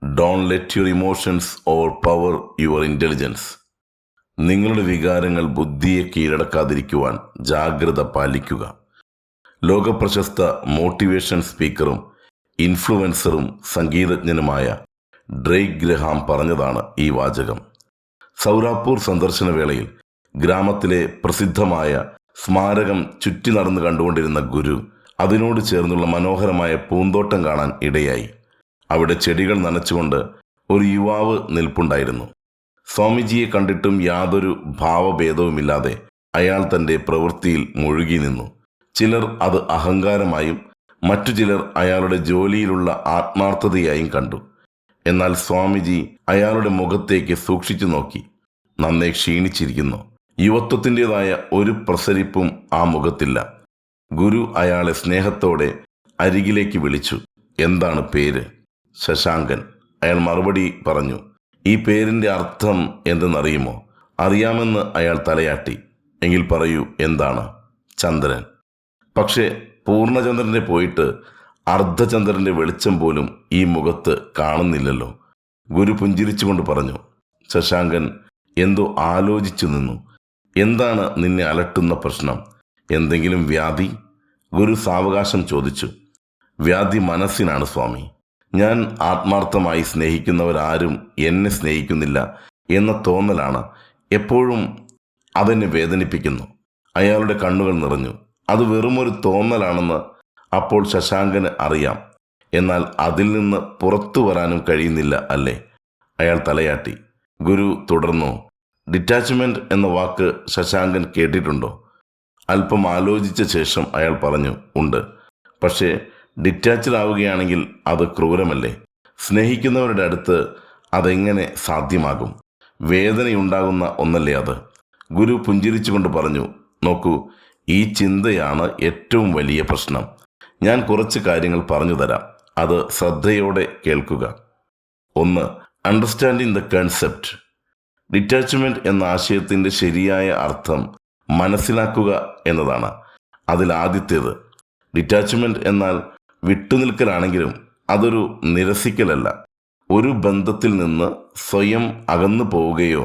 Don't let your emotions over power your intelligence. നിങ്ങളുടെ വികാരങ്ങൾ ബുദ്ധിയെ കീഴടക്കാതിരിക്കുവാൻ ജാഗ്രത പാലിക്കുക. ലോകപ്രശസ്ത മോട്ടിവേഷൻ സ്പീക്കറും ഇൻഫ്ലുവൻസറും സംഗീതജ്ഞനുമായ ഡ്രേക്ക് ഗ്രഹാം പറഞ്ഞതാണ് ഈ വാചകം. സൗരാപൂർ സന്ദർശന വേളയിൽ ഗ്രാമത്തിലെ പ്രസിദ്ധമായ സ്മാരകം ചുറ്റി നടന്നു കണ്ടുകൊണ്ടിരുന്ന ഗുരു അതിനോട് ചേർന്നുള്ള മനോഹരമായ പൂന്തോട്ടം കാണാൻ ഇടയായി. അവിടെ ചെടികൾ നനച്ചുകൊണ്ട് ഒരു യുവാവ് നിൽപ്പുണ്ടായിരുന്നു. സ്വാമിജിയെ കണ്ടിട്ടും യാതൊരു ഭാവഭേദവുമില്ലാതെ അയാൾ തൻ്റെ പ്രവൃത്തിയിൽ മുഴുകി നിന്നു. ചിലർ അത് അഹങ്കാരമായും മറ്റു ചിലർ അയാളുടെ ജോലിയിലുള്ള ആത്മാർത്ഥതയായും കണ്ടു. എന്നാൽ സ്വാമിജി അയാളുടെ മുഖത്തേക്ക് സൂക്ഷിച്ചു നോക്കി. നന്നേ ക്ഷീണിച്ചിരിക്കുന്നു. യുവത്വത്തിൻ്റെതായ ഒരു പ്രസരിപ്പും ആ മുഖത്തില്ല. ഗുരു അയാളെ സ്നേഹത്തോടെ അരികിലേക്ക് വിളിച്ചു. എന്താണ് പേര്? ശശാങ്കൻ. അയാൾ മറുപടി പറഞ്ഞു. ഈ പേരിൻ്റെ അർത്ഥം എന്തെന്നറിയുമോ? അറിയാമെന്ന് അയാൾ തലയാട്ടി. എങ്കിൽ പറയൂ, എന്താണ്? ചന്ദ്രൻ. പക്ഷേ പൂർണ്ണചന്ദ്രൻ്റെ പോയിട്ട് അർദ്ധചന്ദ്രൻ്റെ വെളിച്ചം പോലും ഈ മുഖത്ത് കാണുന്നില്ലല്ലോ. ഗുരു പുഞ്ചിരിച്ചുകൊണ്ട് പറഞ്ഞു. ശശാങ്കൻ എന്തോ ആലോചിച്ചു നിന്നു. എന്താണ് നിന്നെ അലട്ടുന്ന പ്രശ്നം? എന്തെങ്കിലും വ്യാധി? ഗുരു സാവകാശം ചോദിച്ചു. വ്യാധി മനസ്സിനാണ് സ്വാമി. ഞാൻ ആത്മാർത്ഥമായി സ്നേഹിക്കുന്നവരാരും എന്നെ സ്നേഹിക്കുന്നില്ല എന്ന തോന്നലാണ്. എപ്പോഴും അതെന്നെ വേദനിപ്പിക്കുന്നു. അയാളുടെ കണ്ണുകൾ നിറഞ്ഞു. അത് വെറുമൊരു തോന്നലാണെന്ന് അപ്പോൾ ശശാങ്കന് അറിയാം. എന്നാൽ അതിൽ നിന്ന് പുറത്തു വരാനും കഴിയുന്നില്ല അല്ലേ? അയാൾ തലയാട്ടി. ഗുരു തുടർന്നു. ഡിറ്റാച്ച്മെന്റ് എന്ന വാക്ക് ശശാങ്കൻ കേട്ടിട്ടുണ്ടോ? അല്പം ആലോചിച്ച ശേഷം അയാൾ പറഞ്ഞു, ഉണ്ട്. പക്ഷേ ഡിറ്റാച്ച്ഡ് ആവുകയാണെങ്കിൽ അത് ക്രൂരമല്ലേ? സ്നേഹിക്കുന്നവരുടെ അടുത്ത് അതെങ്ങനെ സാധ്യമാകും? വേദനയുണ്ടാകുന്ന ഒന്നല്ലേ അത്? ഗുരു പുഞ്ചിരിച്ചുകൊണ്ട് പറഞ്ഞു. നോക്കൂ, ഈ ചിന്തയാണ് ഏറ്റവും വലിയ പ്രശ്നം. ഞാൻ കുറച്ച് കാര്യങ്ങൾ പറഞ്ഞു തരാം. അത് ശ്രദ്ധയോടെ കേൾക്കുക. 1. Understanding the concept. ഡിറ്റാച്ച്മെന്റ് എന്ന ആശയത്തിൻ്റെ ശരിയായ അർത്ഥം മനസ്സിലാക്കുക എന്നതാണ്. അതിൽ ആദ്യത്തേത്. ഡിറ്റാച്ച്മെന്റ് എന്നാൽ വിട്ടുനിൽക്കലാണെങ്കിലും അതൊരു നിരസിക്കലല്ല. ഒരു ബന്ധത്തിൽ നിന്ന് സ്വയം അകന്നു പോവുകയോ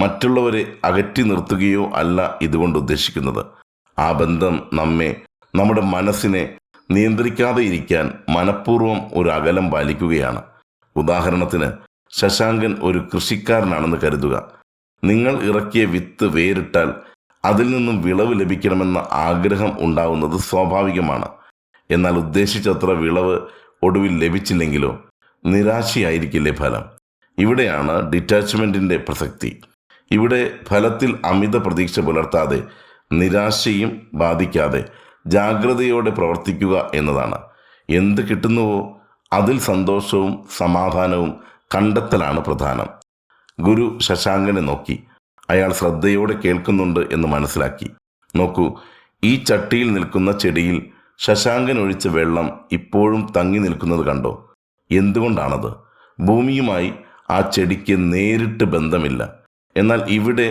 മറ്റുള്ളവരെ അകറ്റി നിർത്തുകയോ അല്ല ഇതുകൊണ്ട് ഉദ്ദേശിക്കുന്നത്. ആ ബന്ധം നമ്മുടെ മനസ്സിനെ നിയന്ത്രിക്കാതെ ഇരിക്കാൻ മനഃപൂർവ്വം ഒരു അകലം പാലിക്കുകയാണ്. ഉദാഹരണത്തിന്, ശശാങ്കൻ ഒരു കൃഷിക്കാരനാണെന്ന് കരുതുക. നിങ്ങൾ ഇറക്കിയ വിത്ത് വേരിട്ടാൽ അതിൽ നിന്നും വിളവ് ലഭിക്കണമെന്ന ആഗ്രഹം ഉണ്ടാവുന്നത് സ്വാഭാവികമാണ്. എന്നാൽ ഉദ്ദേശിച്ചത്ര വിളവ് ഒടുവിൽ ലഭിച്ചില്ലെങ്കിലോ നിരാശയായിരിക്കില്ലേ ഫലം? ഇവിടെയാണ് ഡിറ്റാച്ച്മെൻറ്റിൻ്റെ പ്രസക്തി. ഇവിടെ ഫലത്തിൽ അമിത പ്രതീക്ഷ പുലർത്താതെ നിരാശയും ബാധിക്കാതെ ജാഗ്രതയോടെ പ്രവർത്തിക്കുക എന്നതാണ്. എന്ത് കിട്ടുന്നുവോ അതിൽ സന്തോഷവും സമാധാനവും കണ്ടെത്തലാണ് പ്രധാനം. ഗുരു ശശാങ്കനെ നോക്കി. അയാൾ ശ്രദ്ധയോടെ കേൾക്കുന്നുണ്ട് എന്ന് മനസ്സിലാക്കി. നോക്കൂ, ഈ ചട്ടിയിൽ നിൽക്കുന്ന ചെടിയിൽ ശശാങ്കൻ ഒഴിച്ച വെള്ളം ഇപ്പോഴും തങ്ങി നിൽക്കുന്നത് കണ്ടോ? എന്തുകൊണ്ടാണത്? ഭൂമിയുമായി ആ ചെടിക്ക് നേരിട്ട് ബന്ധമില്ല. എന്നാൽ ഇവിടെ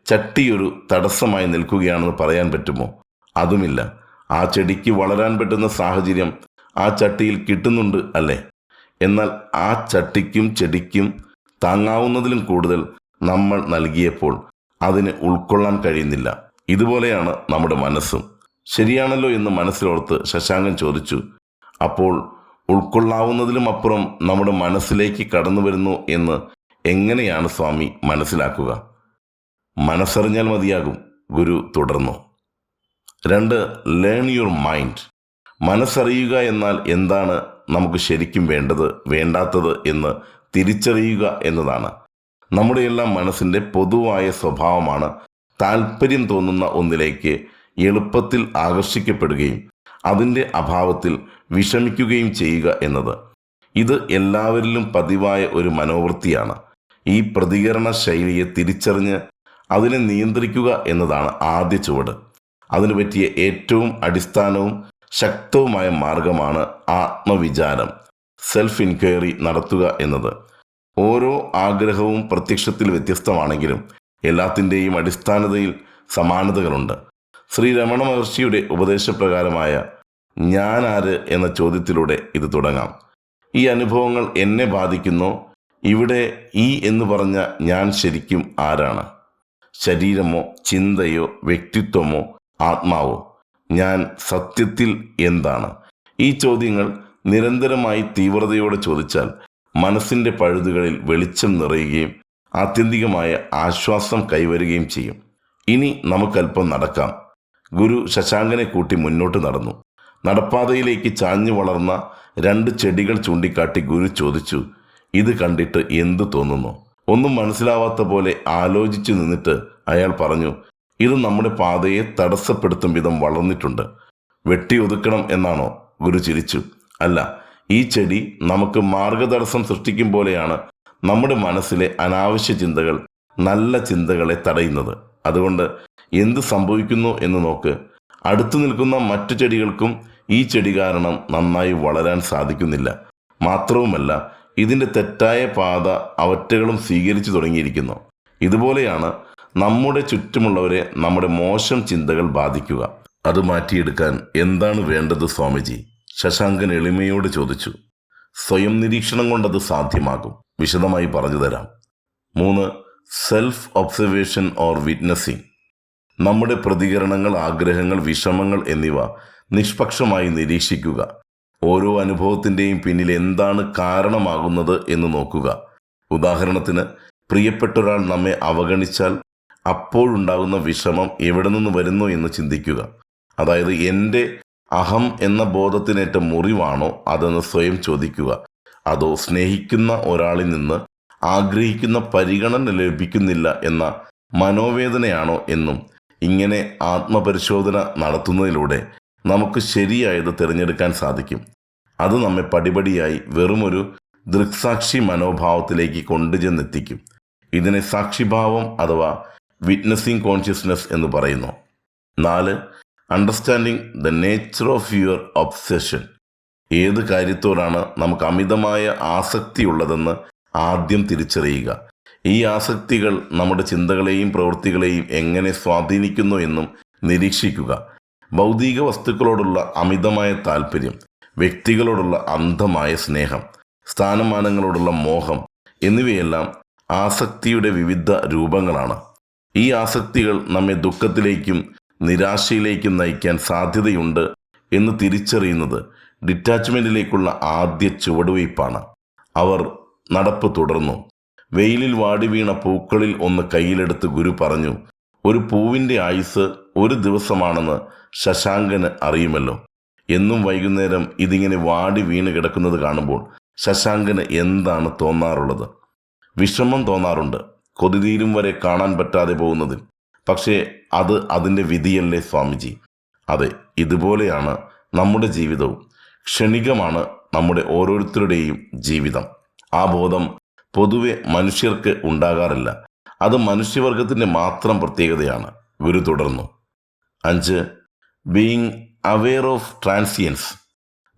ചട്ടിയൊരു തടസ്സമായി നിൽക്കുകയാണെന്ന് പറയാൻ പറ്റുമോ? അതുമില്ല. ആ ചെടിക്ക് വളരാൻ പറ്റുന്ന സാഹചര്യം ആ ചട്ടിയിൽ കിട്ടുന്നുണ്ട് അല്ലേ? എന്നാൽ ആ ചട്ടിക്കും ചെടിക്കും താങ്ങാവുന്നതിലും കൂടുതൽ നമ്മൾ നൽകിയപ്പോൾ അതിന് ഉൾക്കൊള്ളാൻ കഴിയുന്നില്ല. ഇതുപോലെയാണ് നമ്മുടെ മനസ്സും. ശരിയാണല്ലോ എന്ന് മനസ്സിലോർത്ത് ശശാങ്കൻ ചോദിച്ചു. അപ്പോൾ ഉൾക്കൊള്ളാവുന്നതിലും അപ്പുറം നമ്മുടെ മനസ്സിലേക്ക് കടന്നു വരുന്നു എന്ന് എങ്ങനെയാണ് സ്വാമി മനസ്സിലാക്കുക? മനസ്സറിഞ്ഞാൽ മതിയാകും. ഗുരു തുടർന്നു. 2. Learn your mind. മനസ്സറിയുക എന്നാൽ എന്താണ് നമുക്ക് ശരിക്കും വേണ്ടത്, വേണ്ടാത്തത് എന്ന് തിരിച്ചറിയുക എന്നതാണ്. നമ്മുടെയെല്ലാം മനസ്സിൻ്റെ പൊതുവായ സ്വഭാവമാണ് താല്പര്യം തോന്നുന്ന ഒന്നിലേക്ക് എളുപ്പത്തിൽ ആകർഷിക്കപ്പെടുകയും അതിൻ്റെ അഭാവത്തിൽ വിഷമിക്കുകയും ചെയ്യുക എന്നത്. ഇത് എല്ലാവരിലും പതിവായ ഒരു മനോവൃത്തിയാണ്. ഈ പ്രതികരണ ശൈലിയെ തിരിച്ചറിഞ്ഞ് അതിനെ നിയന്ത്രിക്കുക എന്നതാണ് ആദ്യ ചുവട്. അതിനു പറ്റിയ ഏറ്റവും അടിസ്ഥാനവും ശക്തവുമായ മാർഗമാണ് ആത്മവിചാരം, സെൽഫ് ഇൻക്വയറി നടത്തുക എന്നത്. ഓരോ ആഗ്രഹവും പ്രത്യക്ഷത്തിൽ വ്യത്യസ്തമാണെങ്കിലും എല്ലാത്തിൻ്റെയും അടിസ്ഥാനതയിൽ സമാനതകളുണ്ട്. ശ്രീ രമണ മഹർഷിയുടെ ഉപദേശപ്രകാരമായ ഞാൻ ആര് എന്ന ചോദ്യത്തിലൂടെ ഇത് തുടങ്ങാം. ഈ അനുഭവങ്ങൾ എന്നെ ബാധിക്കുന്നോ ഇവിടെ ഈ എന്ന് പറഞ്ഞ ഞാൻ ശരിക്കും ആരാണ്? ശരീരമോ ചിന്തയോ വ്യക്തിത്വമോ ആത്മാവോ? ഞാൻ സത്യത്തിൽ എന്താണ്? ഈ ചോദ്യങ്ങൾ നിരന്തരമായി തീവ്രതയോടെ ചോദിച്ചാൽ മനസ്സിൻ്റെ പഴുതുകളിൽ വെളിച്ചം നിറയുകയും ആത്യന്തികമായ ആശ്വാസം കൈവരുകയും ചെയ്യും. ഇനി നമുക്കല്പം നടക്കാം. ഗുരു ശശാങ്കനെ കൂട്ടി മുന്നോട്ട് നടന്നു. നടപ്പാതയിലേക്ക് ചാഞ്ഞു വളർന്ന 2 ചെടികൾ ചൂണ്ടിക്കാട്ടി ഗുരു ചോദിച്ചു, ഇത് കണ്ടിട്ട് എന്തു തോന്നുന്നു? ഒന്നും മനസ്സിലാവാത്ത പോലെ ആലോചിച്ചു നിന്നിട്ട് അയാൾ പറഞ്ഞു, ഇത് നമ്മുടെ പാതയെ തടസ്സപ്പെടുത്തും വിധം വളർന്നിട്ടുണ്ട്. വെട്ടി ഒതുക്കണം എന്നാണോ? ഗുരു ചിരിച്ചു. അല്ല, ഈ ചെടി നമുക്ക് മാർഗതടസ്സം സൃഷ്ടിക്കും പോലെയാണ് നമ്മുടെ മനസ്സിലെ അനാവശ്യ ചിന്തകൾ നല്ല ചിന്തകളെ തടയുന്നത്. അതുകൊണ്ട് എന്ത് സംഭവിക്കുന്നു എന്ന് നോക്ക്. അടുത്തു നിൽക്കുന്ന മറ്റു ചെടികൾക്കും ഈ ചെടി കാരണം നന്നായി വളരാൻ സാധിക്കുന്നില്ല. മാത്രവുമല്ല, ഇതിൻ്റെ തെറ്റായ പാത അവറ്റകളും സ്വീകരിച്ചു തുടങ്ങിയിരിക്കുന്നു. ഇതുപോലെയാണ് നമ്മുടെ ചുറ്റുമുള്ളവരെ നമ്മുടെ മോശം ചിന്തകൾ ബാധിക്കുക. അത് മാറ്റിയെടുക്കാൻ എന്താണ് വേണ്ടത് സ്വാമിജി? ശശാങ്കൻ എളിമയോട് ചോദിച്ചു. സ്വയം നിരീക്ഷണം കൊണ്ടത് സാധ്യമാകും. വിശദമായി പറഞ്ഞു തരാം. 3. Self observation or witnessing. നമ്മുടെ പ്രതികരണങ്ങൾ, ആഗ്രഹങ്ങൾ, വിഷമങ്ങൾ എന്നിവ നിഷ്പക്ഷമായി നിരീക്ഷിക്കുക. ഓരോ അനുഭവത്തിൻ്റെയും പിന്നിൽ എന്താണ് കാരണമാകുന്നത് എന്ന് നോക്കുക. ഉദാഹരണത്തിന്, പ്രിയപ്പെട്ട ഒരാൾ നമ്മെ അവഗണിച്ചാൽ അപ്പോഴുണ്ടാകുന്ന വിഷമം എവിടെ നിന്ന് വരുന്നു എന്ന് ചിന്തിക്കുക. അതായത്, എൻ്റെ അഹം എന്ന ബോധത്തിനേറ്റ മുറിവാണോ അതെന്ന് സ്വയം ചോദിക്കുക. അതോ സ്നേഹിക്കുന്ന ഒരാളിൽ നിന്ന് ആഗ്രഹിക്കുന്ന പരിഗണന ലഭിക്കുന്നില്ല എന്ന മനോവേദനയാണോ എന്നും. ഇങ്ങനെ ആത്മപരിശോധന നടത്തുന്നതിലൂടെ നമുക്ക് ശരിയായത് തിരഞ്ഞെടുക്കാൻ സാധിക്കും. അത് നമ്മെ പടിപടിയായി വെറുമൊരു ദൃക്സാക്ഷി മനോഭാവത്തിലേക്ക് കൊണ്ടുചെന്നെത്തിക്കും. ഇതിനെ സാക്ഷിഭാവം അഥവാ വിറ്റ്നസിങ് കോൺഷ്യസ്നസ് എന്ന് പറയുന്നു. 4. Understanding the nature of your obsession. ഏത് കാര്യത്തോടാണ് നമുക്ക് അമിതമായ ആസക്തിയുള്ളതെന്ന് ആദ്യം തിരിച്ചറിയുക. ഈ ആസക്തികൾ നമ്മുടെ ചിന്തകളെയും പ്രവൃത്തികളെയും എങ്ങനെ സ്വാധീനിക്കുന്നു എന്നും നിരീക്ഷിക്കുക. ഭൗതിക വസ്തുക്കളോടുള്ള അമിതമായ താല്പര്യം, വ്യക്തികളോടുള്ള അന്ധമായ സ്നേഹം, സ്ഥാനമാനങ്ങളോടുള്ള മോഹം എന്നിവയെല്ലാം ആസക്തിയുടെ വിവിധ രൂപങ്ങളാണ്. ഈ ആസക്തികൾ നമ്മെ ദുഃഖത്തിലേക്കും നിരാശയിലേക്കും നയിക്കാൻ സാധ്യതയുണ്ട് എന്ന് തിരിച്ചറിയുന്നത് ഡിറ്റാച്ച്മെൻറ്റിലേക്കുള്ള ആദ്യ ചുവടുവയ്പ്പാണ്. അവർ നടപ്പ് തുടർന്നു. വെയിലിൽ വാടി വീണ പൂക്കളിൽ ഒന്ന് കയ്യിലെടുത്ത് ഗുരു പറഞ്ഞു, ഒരു പൂവിൻ്റെ ആയുസ് 1 ദിവസമാണെന്ന് ശശാങ്കന് അറിയുമല്ലോ. എന്നും വൈകുന്നേരം ഇതിങ്ങനെ വാടി വീണ് കിടക്കുന്നത് കാണുമ്പോൾ ശശാങ്കന് എന്താണ് തോന്നാറുള്ളത്? വിഷമം തോന്നാറുണ്ട്, കൊതിതീരും വരെ കാണാൻ പറ്റാതെ പോകുന്നതിൽ. പക്ഷേ അത് അതിൻ്റെ വിധിയല്ലേ സ്വാമിജി? അതെ, ഇതുപോലെയാണ് നമ്മുടെ ജീവിതവും. ക്ഷണികമാണ് നമ്മുടെ ഓരോരുത്തരുടെയും ജീവിതം. ആ ബോധം പൊതുവെ മനുഷ്യർക്ക് ഉണ്ടാകാറില്ല. അത് മനുഷ്യവർഗത്തിൻ്റെ മാത്രം പ്രത്യേകതയാണ്. ഗുരു തുടർന്നു. 5. Being aware of transience.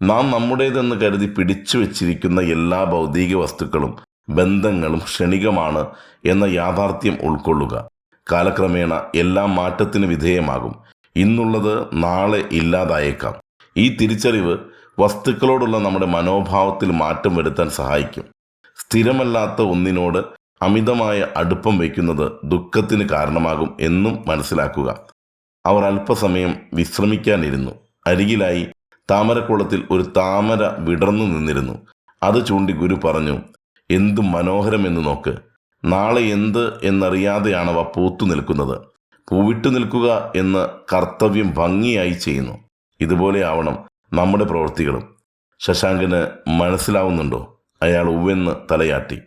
നാം നമ്മുടേതെന്ന് കരുതി പിടിച്ചു വച്ചിരിക്കുന്ന എല്ലാ ഭൗതിക വസ്തുക്കളും ബന്ധങ്ങളും ക്ഷണികമാണ് എന്ന യാഥാർത്ഥ്യം ഉൾക്കൊള്ളുക. കാലക്രമേണ എല്ലാം മാറ്റത്തിന് വിധേയമാകും. ഇന്നുള്ളത് നാളെ ഇല്ലാതായേക്കാം. ഈ തിരിച്ചറിവ് വസ്തുക്കളോടുള്ള നമ്മുടെ മനോഭാവത്തിൽ മാറ്റം വരുത്താൻ സഹായിക്കും. സ്ഥിരമല്ലാത്ത ഒന്നിനോട് അമിതമായ അടുപ്പം വയ്ക്കുന്നത് ദുഃഖത്തിന് കാരണമാകും എന്നും മനസ്സിലാക്കുക. അവർ അല്പസമയം വിശ്രമിക്കാനിരുന്നു. അരികിലായി താമരക്കുളത്തിൽ ഒരു താമര വിടർന്നു നിന്നിരുന്നു. അത് ചൂണ്ടി ഗുരു പറഞ്ഞു, എന്തു മനോഹരമെന്ന് നോക്ക്. നാളെ എന്ത് എന്നറിയാതെയാണവ പൂത്തു നിൽക്കുന്നത്. പൂവിട്ടു നിൽക്കുക എന്ന് കർത്തവ്യം ഭംഗിയായി ചെയ്യുന്നു. ഇതുപോലെ ആവണം നമ്മുടെ പ്രവൃത്തികളും. ശശാങ്കന് മനസ്സിലാവുന്നുണ്ടോ? അയാൾ ഉവ്വെന്ന് തലയാട്ടി.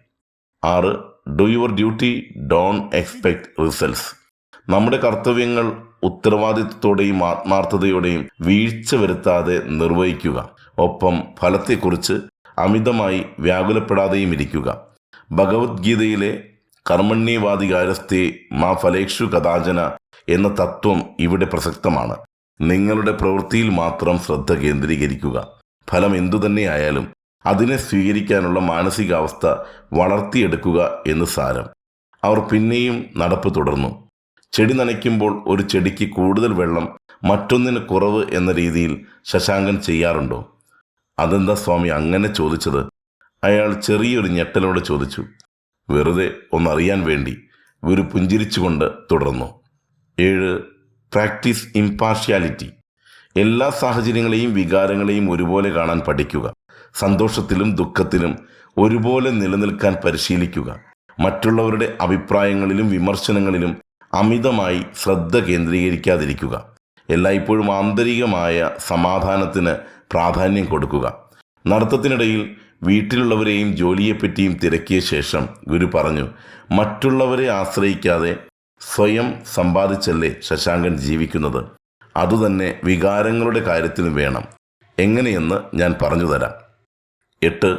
6. Do your duty, don't expect results. നമ്മുടെ കർത്തവ്യങ്ങൾ ഉത്തരവാദിത്വത്തോടെയും ആത്മാർത്ഥതയോടെയും വീഴ്ച വരുത്താതെ നിർവഹിക്കുക. ഒപ്പം ഫലത്തെക്കുറിച്ച് അമിതമായി വ്യാകുലപ്പെടാതെയും ഇരിക്കുക. ഭഗവത്ഗീതയിലെ കർമ്മണ്യവാധികാരസ്ഥേ മാ ഫലേഷു കഥാചന എന്ന തത്വം ഇവിടെ പ്രസക്തമാണ്. നിങ്ങളുടെ പ്രവൃത്തിയിൽ മാത്രം ശ്രദ്ധ കേന്ദ്രീകരിക്കുക. ഫലം എന്തുതന്നെയായാലും അതിനെ സ്വീകരിക്കാനുള്ള മാനസികാവസ്ഥ വളർത്തിയെടുക്കുക എന്ന് സാരം. അവർ പിന്നെയും നടപ്പ് തുടർന്നു. ചെടി നനയ്ക്കുമ്പോൾ ഒരു ചെടിക്ക് കൂടുതൽ വെള്ളം മറ്റൊന്നിന് കുറവ് എന്ന രീതിയിൽ ശശാങ്കൻ ചെയ്യാറുണ്ടോ? അതെന്താ സ്വാമി അങ്ങനെ ചോദിച്ചത്? അയാൾ ചെറിയൊരു ഞെട്ടലോടെ ചോദിച്ചു. വെറുതെ ഒന്നറിയാൻ വേണ്ടി. ഗുരു പുഞ്ചിരിച്ചുകൊണ്ട് തുടർന്നു. 7. Practice impartiality. എല്ലാ സാഹചര്യങ്ങളെയും വികാരങ്ങളെയും ഒരുപോലെ കാണാൻ പഠിക്കുക. സന്തോഷത്തിലും ദുഃഖത്തിലും ഒരുപോലെ നിലനിൽക്കാൻ പരിശീലിക്കുക. മറ്റുള്ളവരുടെ അഭിപ്രായങ്ങളിലും വിമർശനങ്ങളിലും അമിതമായി ശ്രദ്ധ കേന്ദ്രീകരിക്കാതിരിക്കുക. എല്ലായ്പ്പോഴും ആന്തരികമായ സമാധാനത്തിന് പ്രാധാന്യം കൊടുക്കുക. നടത്തത്തിനിടയിൽ വീട്ടിലുള്ളവരെയും ജോലിയെപ്പറ്റിയും തിരക്കിയ ശേഷം ഗുരു പറഞ്ഞു, മറ്റുള്ളവരെ ആശ്രയിക്കാതെ സ്വയം സമ്പാദിച്ചല്ലേ ശശാങ്കൻ ജീവിക്കുന്നത്. അതുതന്നെ വികാരങ്ങളുടെ കാര്യത്തിലും വേണം. എങ്ങനെയെന്ന് ഞാൻ പറഞ്ഞു തരാം. 8.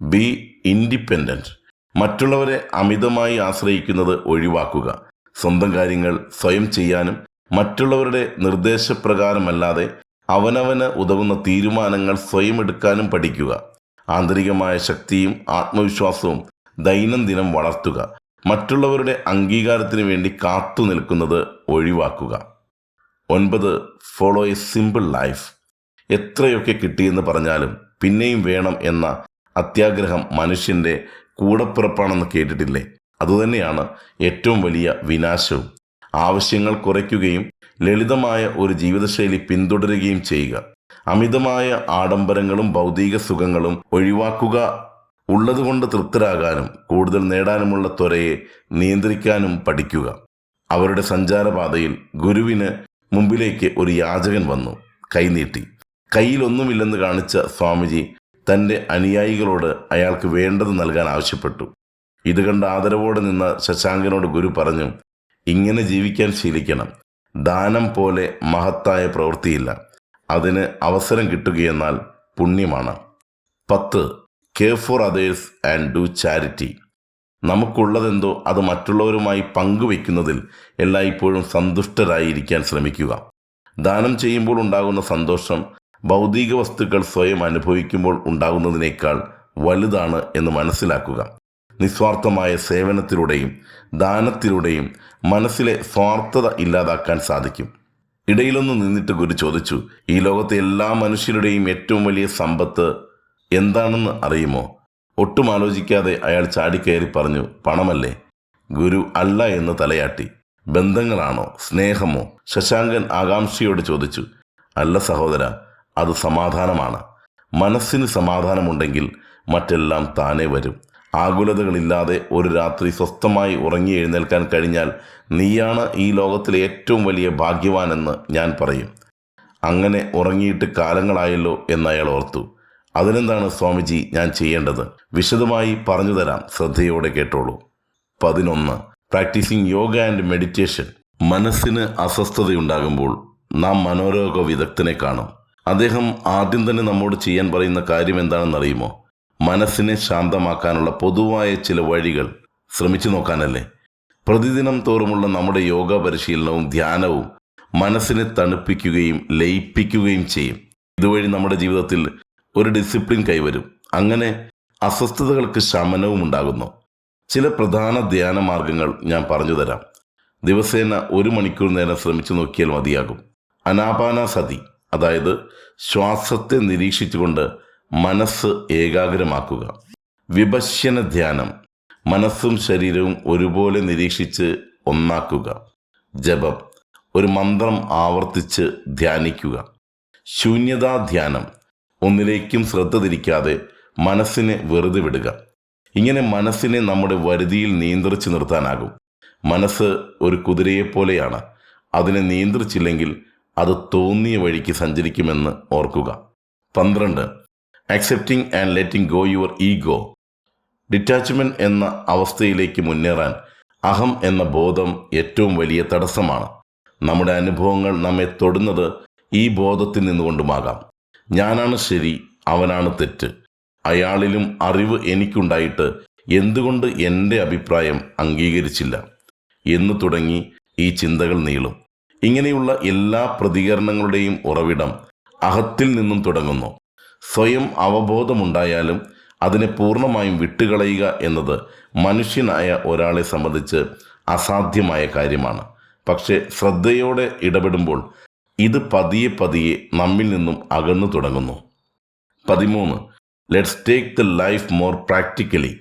B independent. മറ്റുള്ളവരെ അമിതമായി ആശ്രയിക്കുന്നത് ഒഴിവാക്കുക. സ്വന്തം കാര്യങ്ങൾ സ്വയം ചെയ്യാനും മറ്റുള്ളവരുടെ നിർദ്ദേശപ്രകാരമല്ലാതെ അവനവന് ഉതകുന്ന തീരുമാനങ്ങൾ സ്വയം എടുക്കാനും പഠിക്കുക. ആന്തരികമായ ശക്തിയും ആത്മവിശ്വാസവും ദൈനംദിനം വളർത്തുക. മറ്റുള്ളവരുടെ അംഗീകാരത്തിന് വേണ്ടി കാത്തു നിൽക്കുന്നത് ഒഴിവാക്കുക. 9. Follow A simple life. എത്രയൊക്കെ കിട്ടിയെന്ന് പറഞ്ഞാലും പിന്നെയും വേണം എന്ന അത്യാഗ്രഹം മനുഷ്യൻ്റെ കൂടപ്പിറപ്പാണെന്ന് കേട്ടിട്ടില്ലേ? അതുതന്നെയാണ് ഏറ്റവും വലിയ വിനാശവും. ആവശ്യങ്ങൾ കുറയ്ക്കുകയും ലളിതമായ ഒരു ജീവിതശൈലി പിന്തുടരുകയും ചെയ്യുക. അമിതമായ ആഡംബരങ്ങളും ഭൗതിക സുഖങ്ങളും ഒഴിവാക്കുക. ഉള്ളതുകൊണ്ട് തൃപ്തരാകാനും കൂടുതൽ നേടാനുമുള്ള ത്വരയെ നിയന്ത്രിക്കാനും പഠിക്കുക. അവരുടെ സഞ്ചാരപാതയിൽ ഗുരുവിന് മുമ്പിലേക്ക് ഒരു യാചകൻ വന്നു കൈനീട്ടി. കയ്യിലൊന്നുമില്ലെന്ന് കാണിച്ച സ്വാമിജി തൻ്റെ അനുയായികളോട് അയാൾക്ക് വേണ്ടത് നൽകാൻ ആവശ്യപ്പെട്ടു. ഇത് കണ്ട് ആദരവോടെ നിന്ന ശശാങ്കനോട് ഗുരു പറഞ്ഞു, ഇങ്ങനെ ജീവിക്കാൻ ശീലിക്കണം. ദാനം പോലെ മഹത്തായ പ്രവൃത്തിയില്ല. അതിന് അവസരം കിട്ടുകയെന്നാൽ പുണ്യമാണ്. 10. Care for others and do charity. നമുക്കുള്ളതെന്തോ അത് മറ്റുള്ളവരുമായി പങ്കുവെക്കുന്നതിൽ എല്ലായ്പ്പോഴും സന്തുഷ്ടരായിരിക്കാൻ ശ്രമിക്കുക. ദാനം ചെയ്യുമ്പോൾ ഉണ്ടാകുന്ന സന്തോഷം ഭൗതിക വസ്തുക്കൾ സ്വയം അനുഭവിക്കുമ്പോൾ ഉണ്ടാകുന്നതിനേക്കാൾ വലുതാണ് എന്ന് മനസ്സിലാക്കുക. നിസ്വാർത്ഥമായ സേവനത്തിലൂടെയും ദാനത്തിലൂടെയും മനസ്സിലെ സ്വാർത്ഥത ഇല്ലാതാക്കാൻ സാധിക്കും. ഇടയിലൊന്ന് നിന്നിട്ട് ഗുരു ചോദിച്ചു, ഈ ലോകത്തെ എല്ലാ മനുഷ്യരുടെയും ഏറ്റവും വലിയ സമ്പത്ത് എന്താണെന്ന് അറിയുമോ? ഒട്ടും ആലോചിക്കാതെ അയാൾ ചാടിക്കയറി പറഞ്ഞു, പണമല്ലേ? ഗുരു അല്ല എന്ന് തലയാട്ടി. ബന്ധങ്ങളാണോ? സ്നേഹമോ? ശശാങ്കൻ ആകാംക്ഷയോട് ചോദിച്ചു. അല്ല സഹോദര, അത് സമാധാനമാണ്. മനസ്സിന് സമാധാനമുണ്ടെങ്കിൽ മറ്റെല്ലാം താനേ വരും. ആകുലതകളില്ലാതെ ഒരു രാത്രി സ്വസ്ഥമായി ഉറങ്ങി എഴുന്നേൽക്കാൻ കഴിഞ്ഞാൽ നീയാണ് ഈ ലോകത്തിലെ ഏറ്റവും വലിയ ഭാഗ്യവാനെന്ന് ഞാൻ പറയും. അങ്ങനെ ഉറങ്ങിയിട്ട് കാലങ്ങളായല്ലോ എന്നയാൾ ഓർത്തു. അതിനെന്താണ് സ്വാമിജി ഞാൻ ചെയ്യേണ്ടത്? വിശദമായി പറഞ്ഞു തരാം, ശ്രദ്ധയോടെ കേട്ടോളൂ. 11. Practicing yoga and meditation. മനസ്സിന് അസ്വസ്ഥതയുണ്ടാകുമ്പോൾ നാം മനോരോഗ വിദഗ്ധനെ കാണും. അദ്ദേഹം ആദ്യം തന്നെ നമ്മോട് ചെയ്യാൻ പറയുന്ന കാര്യം എന്താണെന്നറിയുമോ? മനസ്സിനെ ശാന്തമാക്കാനുള്ള പൊതുവായ ചില വഴികൾ ശ്രമിച്ചു നോക്കാനല്ലേ? പ്രതിദിനം തോറുമുള്ള നമ്മുടെ യോഗ പരിശീലനവും ധ്യാനവും മനസ്സിനെ തണുപ്പിക്കുകയും ലയിപ്പിക്കുകയും ചെയ്യും. ഇതുവഴി നമ്മുടെ ജീവിതത്തിൽ ഒരു ഡിസിപ്ലിൻ കൈവരും. അങ്ങനെ അസ്വസ്ഥതകൾക്ക് ശമനവും ഉണ്ടാകുന്നു. ചില പ്രധാന ധ്യാന മാർഗങ്ങൾ ഞാൻ പറഞ്ഞു തരാം. ദിവസേന 1 മണിക്കൂർ നേരം ശ്രമിച്ചു നോക്കിയാൽ മതിയാകും. അനാപാനസതി, അതായത് ശ്വാസത്തെ നിരീക്ഷിച്ചുകൊണ്ട് മനസ്സ് ഏകാഗ്രമാക്കുക. വിപശ്യന ധ്യാനം, മനസ്സും ശരീരവും ഒരുപോലെ നിരീക്ഷിച്ച് ഒന്നാക്കുക. ജപം, ഒരു മന്ത്രം ആവർത്തിച്ച് ധ്യാനിക്കുക. ശൂന്യതാ ധ്യാനം, ഒന്നിലേക്കും ശ്രദ്ധ തിരിക്കാതെ മനസ്സിനെ വെറുതെ വിടുക. ഇങ്ങനെ മനസ്സിനെ നമ്മുടെ വരുതിയിൽ നിയന്ത്രിച്ചു നിർത്താനാകും. മനസ്സ് ഒരു കുതിരയെപ്പോലെയാണ്. അതിനെ നിയന്ത്രിച്ചില്ലെങ്കിൽ അത് തോന്നിയ വഴിക്ക് സഞ്ചരിക്കുമെന്ന് ഓർക്കുക. 12. Accepting and letting go your ego. Detachment എന്ന അവസ്ഥയിലേക്ക് മുന്നേറാൻ അഹം എന്ന ബോധം ഏറ്റവും വലിയ തടസ്സമാണ്. നമ്മുടെ അനുഭവങ്ങൾ നമ്മെ തൊടുന്നത് ഈ ബോധത്തിൽ നിന്നുകൊണ്ടുമാകാം. ഞാനാണ് ശരി, അവനാണ് തെറ്റ്, അയാളിലും അറിവ് എനിക്കുണ്ടായിട്ട് എന്തുകൊണ്ട് എൻ്റെ അഭിപ്രായം അംഗീകരിച്ചില്ല എന്ന് തുടങ്ങി ഈ ചിന്തകൾ നീളും. ഇങ്ങനെയുള്ള എല്ലാ പ്രതികരണങ്ങളുടെയും ഉറവിടം അഹത്തിൽ നിന്നും തുടങ്ങുന്നു. സ്വയം അവബോധമുണ്ടായാലും അതിനെ പൂർണ്ണമായും വിട്ടുകളയുക എന്നത് മനുഷ്യനായ ഒരാളെ സംബന്ധിച്ച് അസാധ്യമായ കാര്യമാണ്. പക്ഷേ ശ്രദ്ധയോടെ ഇടപെടുമ്പോൾ ഇത് പതിയെ പതിയെ നമ്മിൽ നിന്നും അകന്നു തുടങ്ങുന്നു. 13. Let's take the life more practically.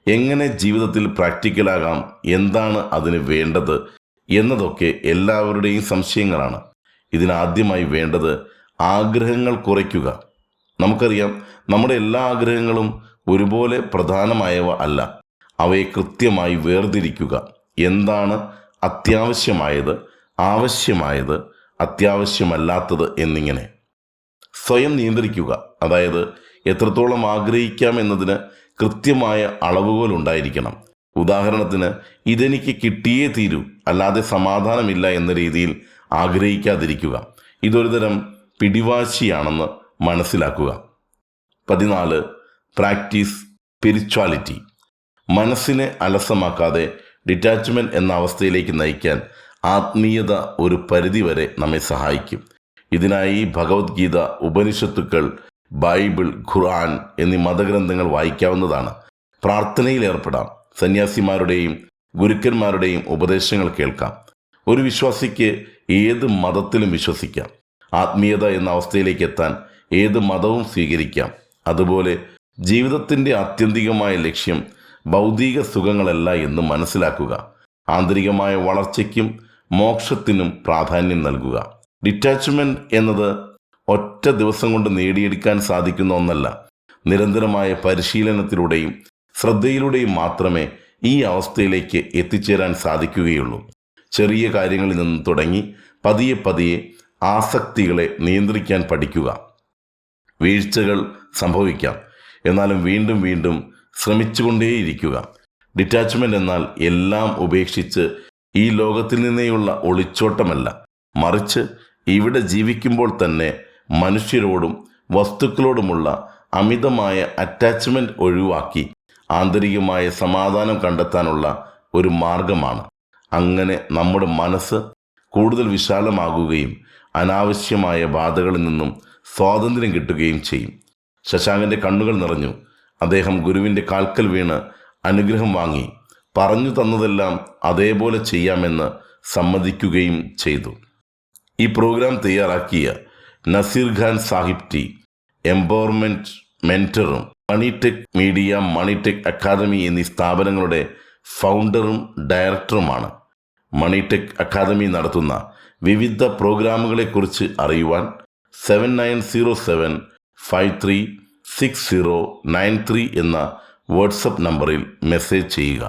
എങ്ങനെ ജീവിതത്തിൽ പ്രാക്ടിക്കലാകാം, എന്താണ് അതിന് വേണ്ടത് എന്നതൊക്കെ എല്ലാവരുടെയും സംശയങ്ങളാണ്. ഇതിനാദ്യമായി വേണ്ടത് ആഗ്രഹങ്ങൾ കുറയ്ക്കുക. നമുക്കറിയാം, നമ്മുടെ എല്ലാ ആഗ്രഹങ്ങളും ഒരുപോലെ പ്രധാനമായവ അല്ല. അവയെ കൃത്യമായി വേർതിരിക്കുക. എന്താണ് അത്യാവശ്യമായത്, ആവശ്യമായത്, അത്യാവശ്യമല്ലാത്തത് എന്നിങ്ങനെ സ്വയം നിയന്ത്രിക്കുക. അതായത് എത്രത്തോളം ആഗ്രഹിക്കാം എന്നതിന് കൃത്യമായ അളവുകോൽ ഉണ്ടായിരിക്കണം. ഉദാഹരണത്തിന്, ഇതെനിക്ക് കിട്ടിയേ തീരൂ, അല്ലാതെ സമാധാനമില്ല എന്ന രീതിയിൽ ആഗ്രഹിക്കാതിരിക്കുക. ഇതൊരു തരം പിടിവാശിയാണെന്ന് മനസ്സിലാക്കുക. 14. Practice spirituality. മനസ്സിനെ അലസമാക്കാതെ ഡിറ്റാച്ച്മെൻറ്റ് എന്ന അവസ്ഥയിലേക്ക് നയിക്കാൻ ആത്മീയത ഒരു പരിധിവരെ നമ്മെ സഹായിക്കും. ഇതിനായി ഭഗവത്ഗീത, ഉപനിഷത്തുക്കൾ, ബൈബിൾ, ഖുർആൻ എന്നീ മതഗ്രന്ഥങ്ങൾ വായിക്കാവുന്നതാണ്. പ്രാർത്ഥനയിൽ ഏർപ്പെടാം. സന്യാസിമാരുടെയും ഗുരുക്കന്മാരുടെയും ഉപദേശങ്ങൾ കേൾക്കാം. ഒരു വിശ്വാസിക്ക് ഏത് മതത്തിലും വിശ്വസിക്കാം. ആത്മീയത എന്ന അവസ്ഥയിലേക്ക് എത്താൻ ഏത് മതവും സ്വീകരിക്കാം. അതുപോലെ ജീവിതത്തിൻ്റെ ആത്യന്തികമായ ലക്ഷ്യം ഭൗതിക സുഖങ്ങളല്ല എന്ന് മനസ്സിലാക്കുക. ആന്തരികമായ വളർച്ചയ്ക്കും മോക്ഷത്തിനും പ്രാധാന്യം നൽകുക. ഡിറ്റാച്ച്മെൻറ്റ് എന്നത് ഒറ്റ ദിവസം കൊണ്ട് നേടിയെടുക്കാൻ സാധിക്കുന്ന ഒന്നല്ല. നിരന്തരമായ പരിശീലനത്തിലൂടെയും ശ്രദ്ധയിലൂടെയും മാത്രമേ ഈ അവസ്ഥയിലേക്ക് എത്തിച്ചേരാൻ സാധിക്കുകയുള്ളൂ. ചെറിയ കാര്യങ്ങളിൽ നിന്ന് തുടങ്ങി പതിയെ പതിയെ ആസക്തികളെ നിയന്ത്രിക്കാൻ പഠിക്കുക. വീഴ്ചകൾ സംഭവിക്കാം, എന്നാലും വീണ്ടും വീണ്ടും ശ്രമിച്ചുകൊണ്ടേയിരിക്കുക. ഡിറ്റാച്ച്മെൻറ്റ് എന്നാൽ എല്ലാം ഉപേക്ഷിച്ച് ഈ ലോകത്തിൽ നിന്നേയുള്ള ഒളിച്ചോട്ടമല്ല, മറിച്ച് ഇവിടെ ജീവിക്കുമ്പോൾ തന്നെ മനുഷ്യരോടും വസ്തുക്കളോടുമുള്ള അമിതമായ അറ്റാച്ച്മെൻറ്റ് ഒഴിവാക്കി ആന്തരികമായ സമാധാനം കണ്ടെത്താനുള്ള ഒരു മാർഗമാണ്. അങ്ങനെ നമ്മുടെ മനസ്സ് കൂടുതൽ വിശാലമാകുകയും അനാവശ്യമായ ബാധകളിൽ നിന്നും സ്വാതന്ത്ര്യം കിട്ടുകയും ചെയ്യും. ശശാങ്കൻ്റെ കണ്ണുകൾ നിറഞ്ഞു. അദ്ദേഹം ഗുരുവിൻ്റെ കാൽക്കൽ വീണ് അനുഗ്രഹം വാങ്ങി പറഞ്ഞു തന്നതെല്ലാം അതേപോലെ ചെയ്യാമെന്ന് സമ്മതിക്കുകയും ചെയ്തു. ഈ പ്രോഗ്രാം തയ്യാറാക്കിയ നസീർ ഖാൻ സാഹിബ് ടി എംപവർമെൻറ്റ് മെൻറ്ററും മണിടെക് മീഡിയ, മണിടെക് അക്കാദമി എന്നീ സ്ഥാപനങ്ങളുടെ ഫൗണ്ടറും ഡയറക്ടറുമാണ്. മണിടെക് അക്കാദമി നടത്തുന്ന വിവിധ പ്രോഗ്രാമുകളെക്കുറിച്ച് അറിയുവാൻ 7907536093 എന്ന വാട്സപ്പ് നമ്പറിൽ മെസ്സേജ് ചെയ്യുക.